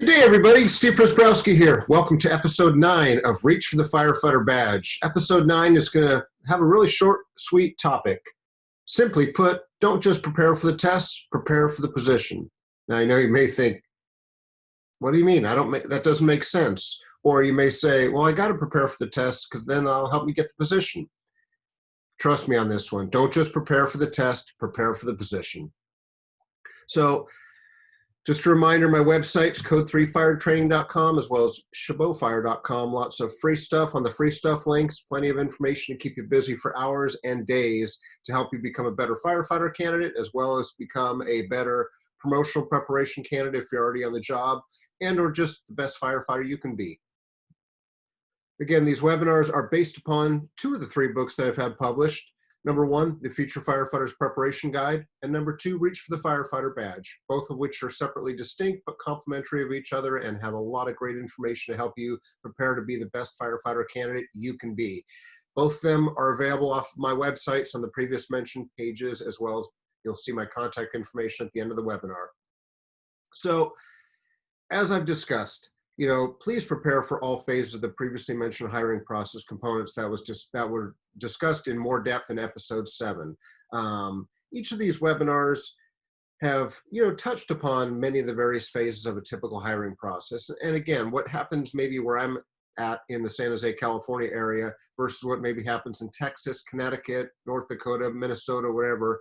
Good day, everybody. Steve Prziborowski here. Welcome to episode 9 of Reach for the Firefighter Badge. Episode 9 is going to have a really short, sweet topic. Simply put, don't just prepare for the test, prepare for the position. Now, I know you may think, what do you mean? That doesn't make sense. Or you may say, well, I got to prepare for the test because then that'll help me get the position. Trust me on this one. Don't just prepare for the test, prepare for the position. So, just a reminder, my website's code3firetraining.com as well as chabotfire.com. Lots of free stuff on the free stuff links, plenty of information to keep you busy for hours and days to help you become a better firefighter candidate as well as become a better promotional preparation candidate if you're already on the job and or just the best firefighter you can be. Again, these webinars are based upon 2 of the 3 books that I've had published. Number 1, the Future Firefighter's Preparation Guide, and number 2, Reach for the Firefighter Badge, both of which are separately distinct but complementary of each other and have a lot of great information to help you prepare to be the best firefighter candidate you can be. Both of them are available off my websites on the previous mentioned pages, as well as you'll see my contact information at the end of the webinar. So, as I've discussed, please prepare for all phases of the previously mentioned hiring process components that were discussed in more depth in episode 7. Each of these webinars have, touched upon many of the various phases of a typical hiring process. And again, what happens maybe where I'm at in the San Jose, California area versus what maybe happens in Texas, Connecticut, North Dakota, Minnesota, whatever,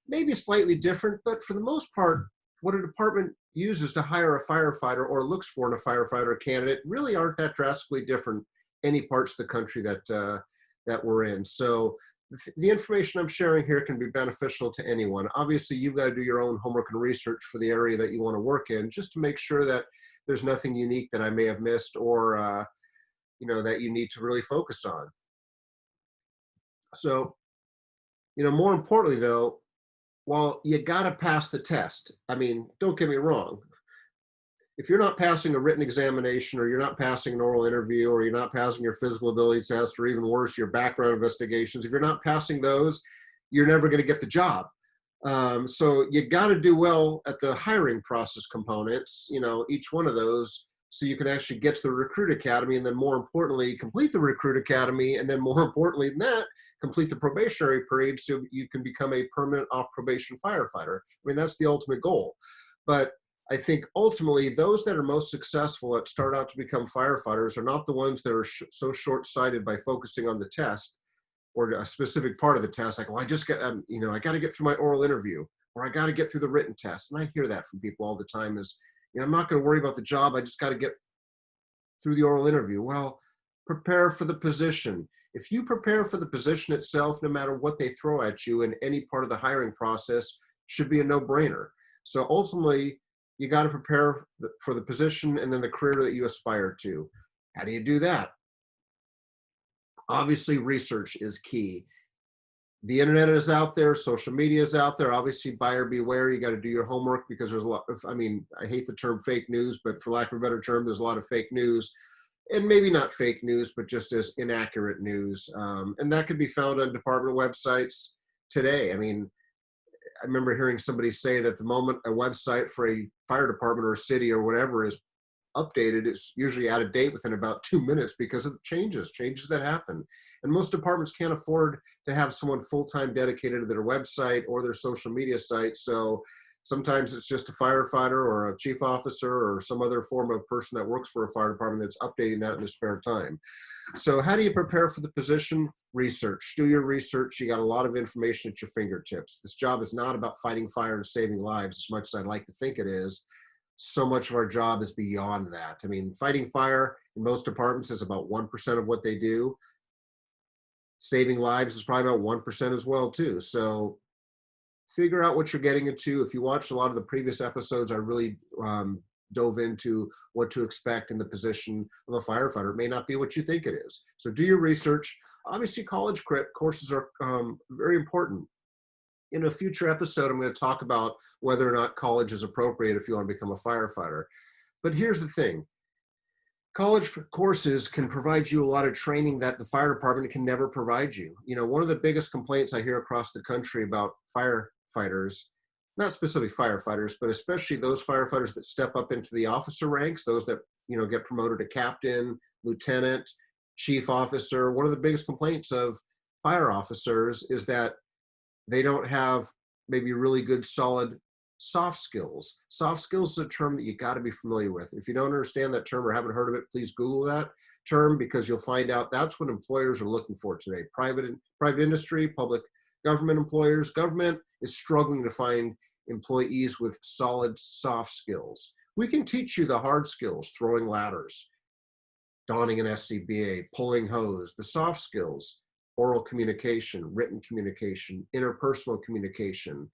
maybe slightly different, but for the most part, what a department uses to hire a firefighter or looks for in a firefighter candidate really aren't that drastically different any parts of the country that we're in. So the information I'm sharing here can be beneficial to anyone. Obviously, you've got to do your own homework and research for the area that you want to work in, just to make sure that there's nothing unique that I may have missed or that you need to really focus on. So, more importantly though, well, you got to pass the test. I mean, don't get me wrong. If you're not passing a written examination or you're not passing an oral interview or you're not passing your physical ability test or even worse, your background investigations, if you're not passing those, you're never going to get the job. So you got to do well at the hiring process components, each one of those, so you can actually get to the recruit academy and then more importantly, complete the recruit academy. And then more importantly than that, complete the probationary period so you can become a permanent off probation firefighter. I mean, that's the ultimate goal. But I think ultimately those that are most successful that start out to become firefighters are not the ones that are so short-sighted by focusing on the test or a specific part of the test. Like, well, I got to get through my oral interview or I got to get through the written test. And I hear that from people all the time is, I'm not going to worry about the job. I just got to get through the oral interview. Well, prepare for the position. If you prepare for the position itself, no matter what they throw at you in any part of the hiring process, should be a no-brainer. So ultimately, you got to prepare for the position and then the career that you aspire to. How do you do that? Obviously, research is key. The internet is out there, social media is out there. Obviously, buyer beware. You got to do your homework because there's a lot of, I hate the term fake news, but for lack of a better term, there's a lot of fake news. And maybe not fake news, but just as inaccurate news. And that could be found on department websites today. I remember hearing somebody say that the moment a website for a fire department or a city or whatever is updated, it's usually out of date within about 2 minutes because of changes that happen. And most departments can't afford to have someone full-time dedicated to their website or their social media site. So sometimes it's just a firefighter or a chief officer or some other form of person that works for a fire department that's updating that in their spare time. So how do you prepare for the position? Research. Do your research. You got a lot of information at your fingertips. This job is not about fighting fire and saving lives as much as I'd like to think it is. So much of our job is beyond that. Fighting fire in most departments is about 1% of what they do. Saving lives is probably about 1% as well too. So figure out what you're getting into. If you watched a lot of the previous episodes, I really dove into what to expect in the position of a firefighter. It may not be what you think it is. So do your research. Obviously, college courses are very important. In a future episode, I'm going to talk about whether or not college is appropriate if you want to become a firefighter. But here's the thing. College courses can provide you a lot of training that the fire department can never provide you. One of the biggest complaints I hear across the country about firefighters not specifically firefighters, but especially those firefighters that step up into the officer ranks, those that, get promoted to captain, lieutenant, chief officer. One of the biggest complaints of fire officers is that they don't have maybe really good, solid soft skills. Soft skills is a term that you got to be familiar with. If you don't understand that term or haven't heard of it, please Google that term, because you'll find out that's what employers are looking for today. Private industry, public government employers. Government is struggling to find employees with solid soft skills. We can teach you the hard skills: throwing ladders, donning an SCBA, pulling hose. The soft skills: oral communication, written communication, interpersonal communication,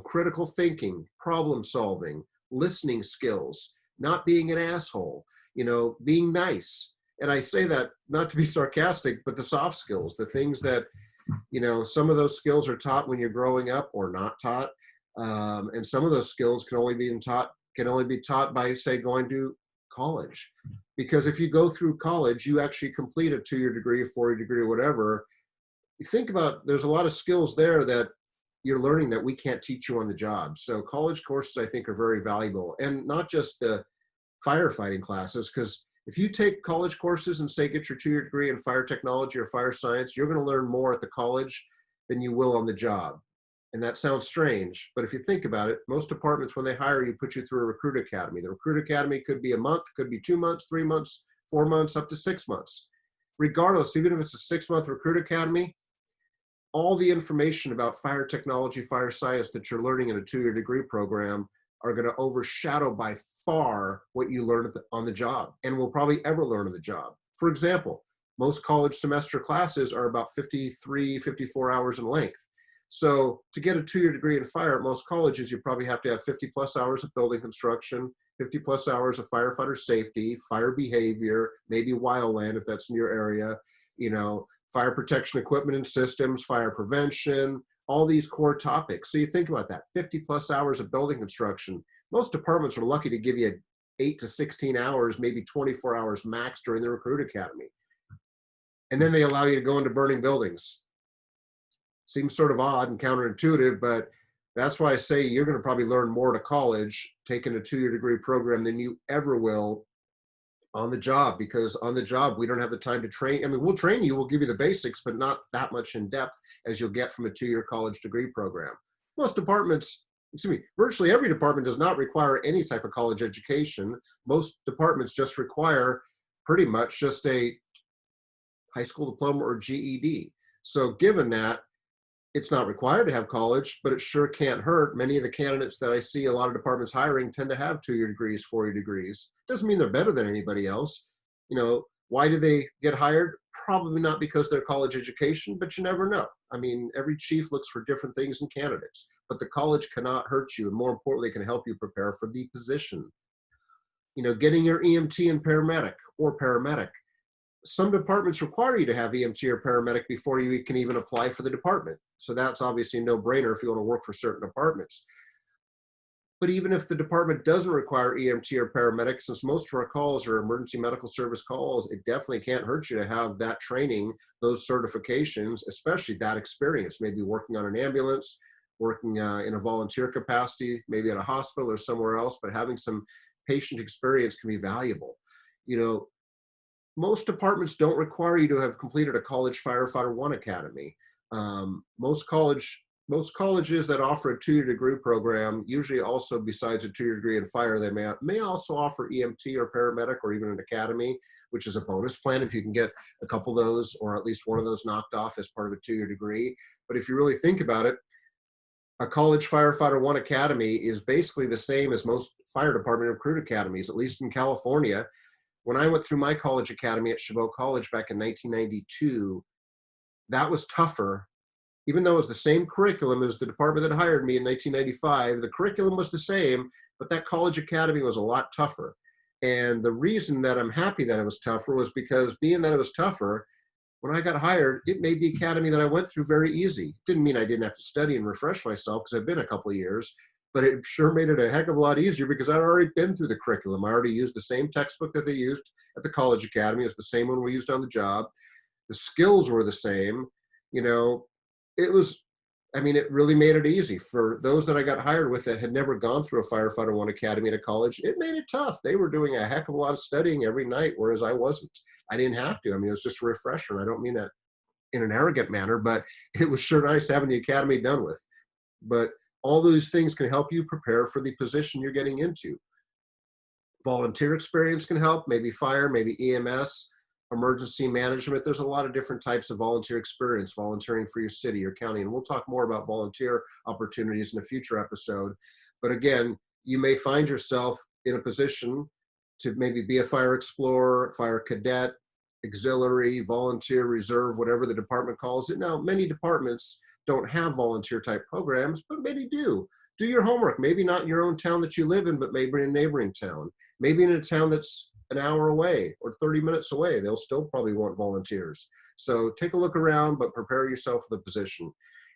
critical thinking, problem solving, listening skills, not being an asshole, being nice. And I say that not to be sarcastic, but the soft skills, the things that, some of those skills are taught when you're growing up or not taught. And some of those skills can only be taught by, say, going to college. Because if you go through college, you actually complete a 2-year degree, a 4-year degree, or whatever. You think about, there's a lot of skills there that you're learning that we can't teach you on the job. So college courses, I think, are very valuable, and not just the firefighting classes, because if you take college courses and say get your 2-year degree in fire technology or fire science, you're going to learn more at the college than you will on the job. And that sounds strange, but if you think about it, most departments, when they hire you, put you through a recruit academy. The recruit academy could be a month, could be 2 months, 3 months, 4 months, up to 6 months. Regardless, even if it's a 6-month recruit academy, all the information about fire technology, fire science that you're learning in a 2-year degree program are going to overshadow by far what you learn on the job, and will probably ever learn on the job. For example, most college semester classes are about 53, 54 hours in length. So to get a 2-year degree in fire at most colleges, you probably have to have 50 plus hours of building construction, 50 plus hours of firefighter safety, fire behavior, maybe wildland if that's in your area, fire protection equipment and systems, fire prevention, all these core topics. So you think about that, 50 plus hours of building construction. Most departments are lucky to give you 8 to 16 hours, maybe 24 hours max during the recruit academy. And then they allow you to go into burning buildings. Seems sort of odd and counterintuitive, but that's why I say you're going to probably learn more to college taking a 2-year degree program than you ever will on the job, because on the job, we don't have the time to train. I mean, we'll train you, we'll give you the basics, but not that much in depth as you'll get from a 2-year college degree program. Most departments, virtually every department does not require any type of college education. Most departments just require pretty much just a high school diploma or GED. So given that, it's not required to have college, but it sure can't hurt. Many of the candidates that I see a lot of departments hiring tend to have 2-year degrees, 4-year degrees. Doesn't mean they're better than anybody else. Why do they get hired? Probably not because they're college education, but you never know. I mean, every chief looks for different things in candidates, but the college cannot hurt you, and more importantly, can help you prepare for the position. Getting your EMT and paramedic or paramedic. Some departments require you to have EMT or paramedic before you can even apply for the department. So that's obviously a no-brainer if you want to work for certain departments. But even if the department doesn't require EMT or paramedic, since most of our calls are emergency medical service calls, it definitely can't hurt you to have that training, those certifications, especially that experience, maybe working on an ambulance, working in a volunteer capacity, maybe at a hospital or somewhere else, but having some patient experience can be valuable. Most departments don't require you to have completed a college firefighter 1 academy. Most colleges that offer a 2-year degree program usually also, besides a 2-year degree in fire, they may also offer EMT or paramedic or even an academy, which is a bonus plan if you can get a couple of those or at least one of those knocked off as part of a 2-year degree. But if you really think about it, a college firefighter 1 academy is basically the same as most fire department recruit academies, at least in California. When I went through my college academy at Chabot College back in 1992, that was tougher. Even though it was the same curriculum as the department that hired me in 1995, the curriculum was the same, but that college academy was a lot tougher. And the reason that I'm happy that it was tougher was because being that it was tougher, when I got hired, it made the academy that I went through very easy. Didn't mean I didn't have to study and refresh myself, because I've been a couple of years, but it sure made it a heck of a lot easier because I'd already been through the curriculum. I already used the same textbook that they used at the college academy. It's the same one we used on the job. The skills were the same. It was I mean, it really made it easy for those that I got hired with that had never gone through a Firefighter One Academy at a college. It made it tough. They were doing a heck of a lot of studying every night, whereas I wasn't. I didn't have to. I mean, it was just a refresher. And I don't mean that in an arrogant manner, but it was sure nice having the academy done with. But all those things can help you prepare for the position you're getting into. Volunteer experience can help, maybe fire, maybe EMS, emergency management. There's a lot of different types of volunteer experience, volunteering for your city or county. And we'll talk more about volunteer opportunities in a future episode. But again, you may find yourself in a position to maybe be a fire explorer, fire cadet, auxiliary, volunteer, reserve, whatever the department calls it. Now, many departments don't have volunteer type programs, but many do. Do your homework, maybe not in your own town that you live in, but maybe in a neighboring town, maybe in a town that's an hour away or 30 minutes away. They'll still probably want volunteers. So take a look around, but prepare yourself for the position.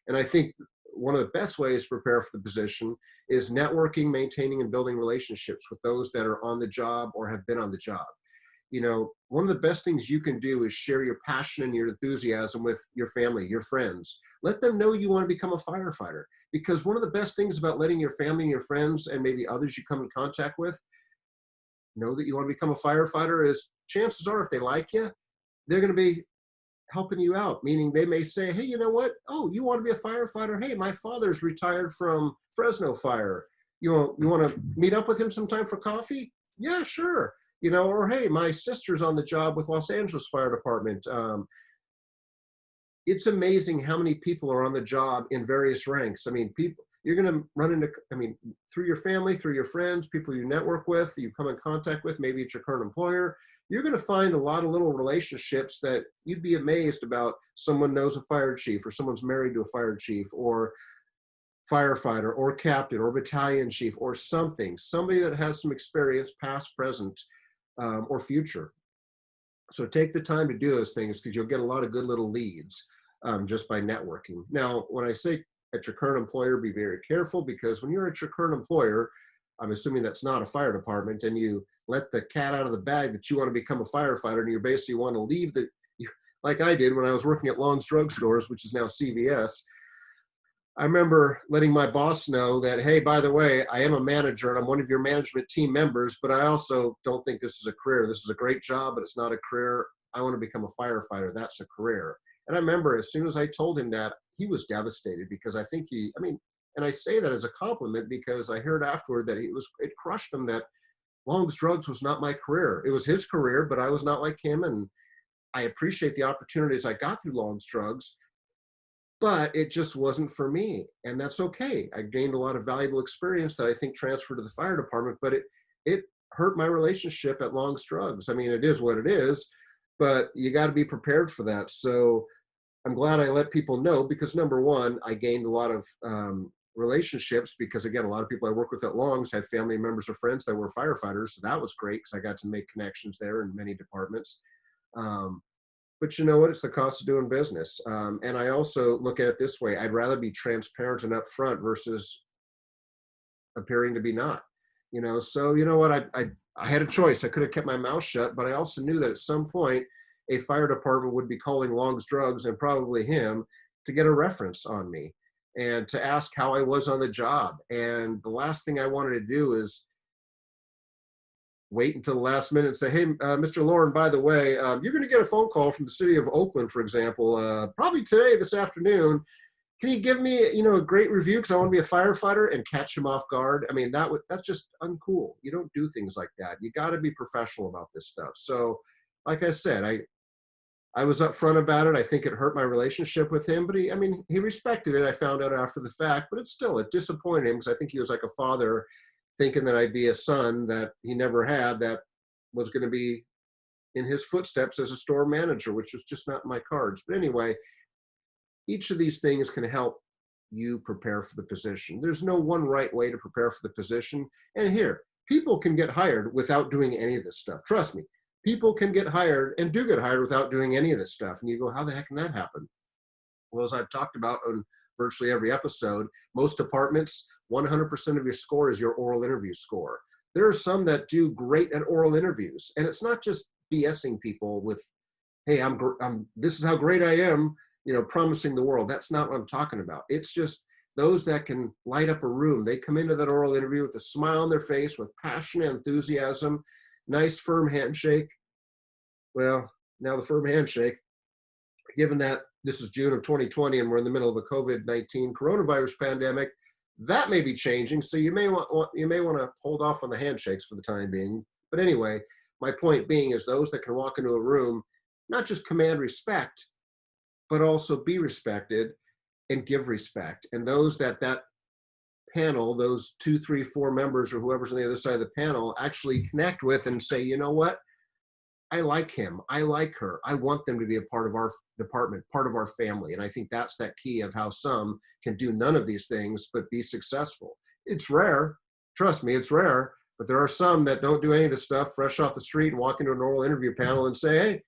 And I think one of the best ways to prepare for the position is networking, maintaining, and building relationships with those that are on the job or have been on the job. You know, one of the best things you can do is share your passion and your enthusiasm with your family, your friends. Let them know you want to become a firefighter, because one of the best things about letting your family and your friends and maybe others you come in contact with know that you want to become a firefighter is chances are if they like you, they're going to be helping you out. Meaning they may say, hey, you know what? Oh, you want to be a firefighter? Hey, my father's retired from Fresno Fire. You want to meet up with him sometime for coffee? Yeah, sure. You know, or hey, my sister's on the job with Los Angeles Fire Department. It's amazing how many people are on the job in various ranks. I mean, people, you're going to run into, I mean, through your family, through your friends, people you network with, you come in contact with, maybe it's your current employer. You're going to find a lot of little relationships that you'd be amazed about. Someone knows a fire chief, or someone's married to a fire chief, or firefighter, or captain, or battalion chief, or somebody that has some experience, past, present, or future. So take the time to do those things, because you'll get a lot of good little leads just by networking. Now, when I say at your current employer, be very careful, because when you're at your current employer, I'm assuming that's not a fire department, and you let the cat out of the bag that you want to become a firefighter, and you basically want to leave like I did when I was working at Long's Drug Stores, which is now CVS. I remember letting my boss know that, hey, by the way, I am a manager and I'm one of your management team members, but I also don't think this is a career. This is a great job, but it's not a career. I want to become a firefighter. That's a career. And I remember as soon as I told him that, he was devastated, because I think and I say that as a compliment, because I heard afterward that it crushed him that Long's Drugs was not my career. It was his career, but I was not like him. And I appreciate the opportunities I got through Long's Drugs, but it just wasn't for me. And that's okay. I gained a lot of valuable experience that I think transferred to the fire department, but it hurt my relationship at Long's Drugs. I mean, it is what it is, but you got to be prepared for that. So I'm glad I let people know, because number one, I gained a lot of relationships, because again, a lot of people I work with at Long's had family members or friends that were firefighters. So that was great, because I got to make connections there in many departments. But you know what? It's the cost of doing business. And I also look at it this way. I'd rather be transparent and upfront versus appearing to be not. You know, so you know what? I had a choice. I could have kept my mouth shut, but I also knew that at some point a fire department would be calling Long's Drugs, and probably him, to get a reference on me and to ask how I was on the job. And the last thing I wanted to do is wait until the last minute and say, hey, Mr. Lauren, by the way, you're going to get a phone call from the city of Oakland, for example, probably today, this afternoon. Can you give me, a great review, because I want to be a firefighter, and catch him off guard? I mean, that's just uncool. You don't do things like that. You got to be professional about this stuff. So like I said, I was upfront about it. I think it hurt my relationship with him, but he respected it. I found out after the fact, but it disappointed him, because I think he was like a father, thinking that I'd be a son that he never had, that was going to be in his footsteps as a store manager, which was just not in my cards. But anyway, each of these things can help you prepare for the position. There's no one right way to prepare for the position. And here, people can get hired without doing any of this stuff. Trust me, people can get hired and do get hired without doing any of this stuff. And you go, how the heck can that happen? Well, as I've talked about on virtually every episode, most departments, 100% of your score is your oral interview score. There are some that do great at oral interviews, and it's not just BSing people with, hey, this is how great I am. promising the world. That's not what I'm talking about. It's just those that can light up a room. They come into that oral interview with a smile on their face, with passion and enthusiasm, nice firm handshake. Well, now the firm handshake, given that this is June of 2020 and we're in the middle of a COVID-19 coronavirus pandemic, that may be changing. So you may want to hold off on the handshakes for the time being. But anyway, my point being is those that can walk into a room, not just command respect, but also be respected and give respect. And those that panel, those 2, 3, 4 members or whoever's on the other side of the panel actually connect with and say, you know what? I like him. I like her. I want them to be a part of our department, part of our family. And I think that's that key of how some can do none of these things, but be successful. It's rare. Trust me, it's rare. But there are some that don't do any of this stuff, fresh off the street and walk into an oral interview panel and say, hey,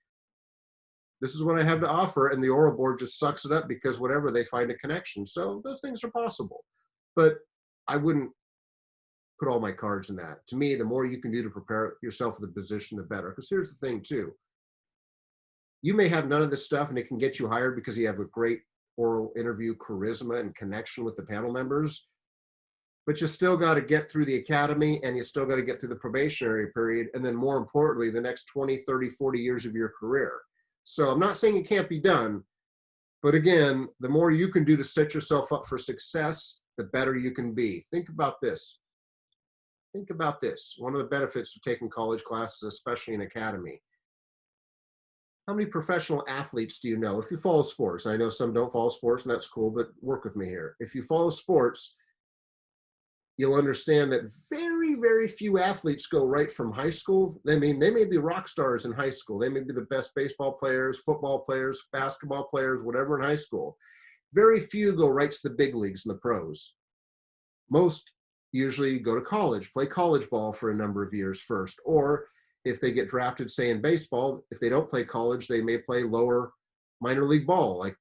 this is what I have to offer. And the oral board just sucks it up because whatever, they find a connection. So those things are possible. But I wouldn't put all my cards in that. To me, the more you can do to prepare yourself for the position, the better. Because here's the thing too. You may have none of this stuff and it can get you hired because you have a great oral interview charisma and connection with the panel members, but you still got to get through the academy and you still got to get through the probationary period. And then more importantly, the next 20, 30, 40 years of your career. So I'm not saying it can't be done, but again, the more you can do to set yourself up for success, the better you can be. Think about this. Think about this. One of the benefits of taking college classes, especially in academy. How many professional athletes do you know? If you follow sports, I know some don't follow sports and that's cool, but work with me here. If you follow sports, you'll understand that very, very few athletes go right from high school. They may be rock stars in high school. They may be the best baseball players, football players, basketball players, whatever in high school. Very few go right to the big leagues and the pros. Most usually go to college, play college ball for a number of years first. Or if they get drafted, say in baseball, if they don't play college, they may play lower minor league ball, like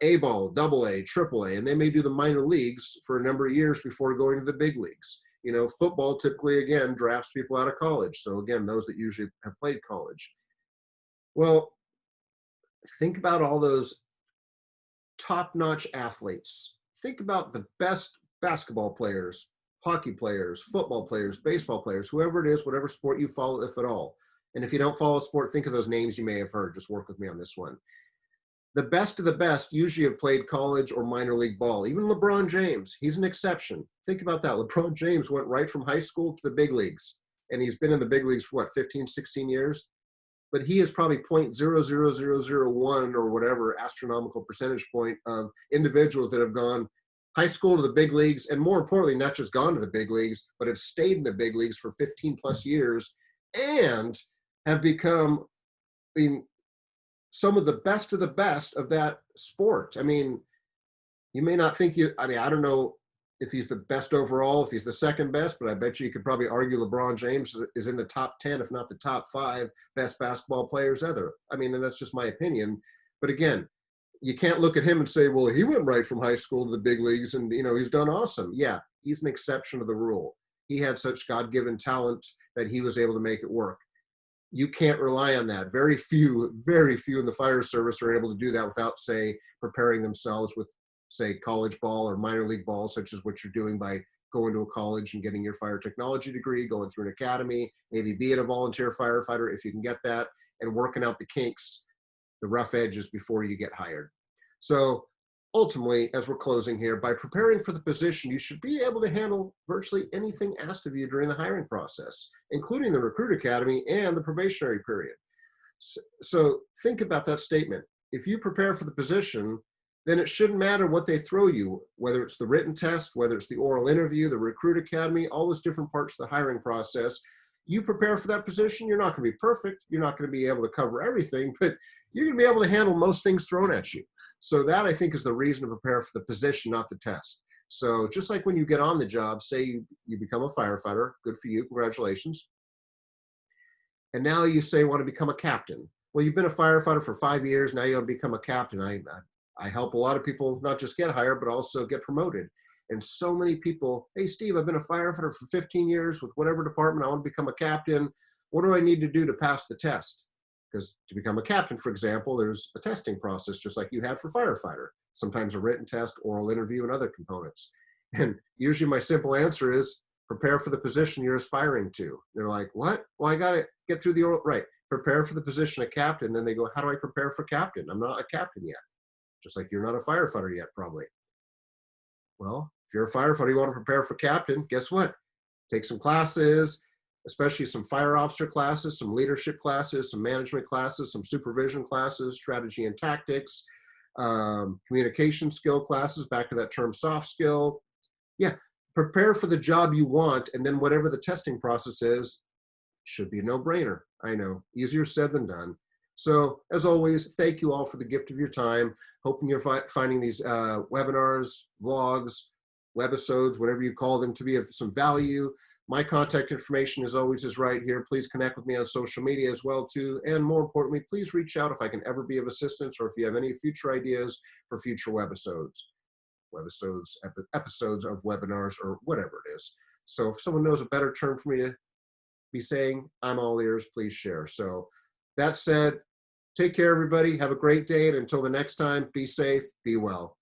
A ball, AA, AAA, and they may do the minor leagues for a number of years before going to the big leagues. Football typically, again, drafts people out of college. So again, those that usually have played college. Well, think about all those top-notch athletes. Think about the best basketball players, hockey players, football players, baseball players, whoever it is, whatever sport you follow, if at all. And if you don't follow a sport, think of those names you may have heard. Just work with me on this one. The best of the best usually have played college or minor league ball. Even LeBron James, he's an exception. Think about that. LeBron James went right from high school to the big leagues. And he's been in the big leagues for what, 15, 16 years? But he is probably 0.00001 or whatever astronomical percentage point of individuals that have gone high school to the big leagues, and more importantly, not just gone to the big leagues, but have stayed in the big leagues for 15 plus years and have become, some of the best of that sport. You may not think I don't know if he's the best overall, if he's the second best, but I bet you could probably argue LeBron James is in the top 10, if not the top 5 best basketball players ever. And that's just my opinion. But again, you can't look at him and say, well, he went right from high school to the big leagues and, he's done awesome. Yeah, he's an exception to the rule. He had such God-given talent that he was able to make it work. You can't rely on that. Very few in the fire service are able to do that without, say, preparing themselves with, say, college ball or minor league ball, such as what you're doing by going to a college and getting your fire technology degree, going through an academy, maybe being a volunteer firefighter if you can get that, and working out the kinks, the rough edges before you get hired. So ultimately, as we're closing here, by preparing for the position, you should be able to handle virtually anything asked of you during the hiring process, including the recruit academy and the probationary period. So think about that statement. If you prepare for the position, then it shouldn't matter what they throw you, whether it's the written test, whether it's the oral interview, the recruit academy, all those different parts of the hiring process. You prepare for that position, you're not going to be perfect. You're not going to be able to cover everything, but you're going to be able to handle most things thrown at you. So that, I think, is the reason to prepare for the position, not the test. So just like when you get on the job, say you become a firefighter, good for you, congratulations. And now you say want to become a captain. Well, you've been a firefighter for 5 years, now you want to become a captain. I help a lot of people not just get hired, but also get promoted. And so many people, hey, Steve, I've been a firefighter for 15 years with whatever department. I want to become a captain. What do I need to do to pass the test? Because to become a captain, for example, there's a testing process just like you had for firefighter. Sometimes a written test, oral interview, and other components. And usually my simple answer is prepare for the position you're aspiring to. They're like, what? Well, I got to get through the oral, right. Prepare for the position of captain. Then they go, how do I prepare for captain? I'm not a captain yet. Just like you're not a firefighter yet, probably. Well, if you're a firefighter, you want to prepare for captain, guess what? Take some classes, especially some fire officer classes, some leadership classes, some management classes, some supervision classes, strategy and tactics, communication skill classes, back to that term soft skill. Yeah, prepare for the job you want, and then whatever the testing process is, should be a no-brainer. I know, easier said than done. So as always, thank you all for the gift of your time. Hoping you're finding these webinars, vlogs, webisodes, whatever you call them, to be of some value. My contact information as always is right here. Please connect with me on social media as well too. And more importantly, please reach out if I can ever be of assistance, or if you have any future ideas for future webisodes, episodes of webinars, or whatever it is. So if someone knows a better term for me to be saying, I'm all ears, please share. So that said, take care, everybody. Have a great day. And until the next time, be safe, be well.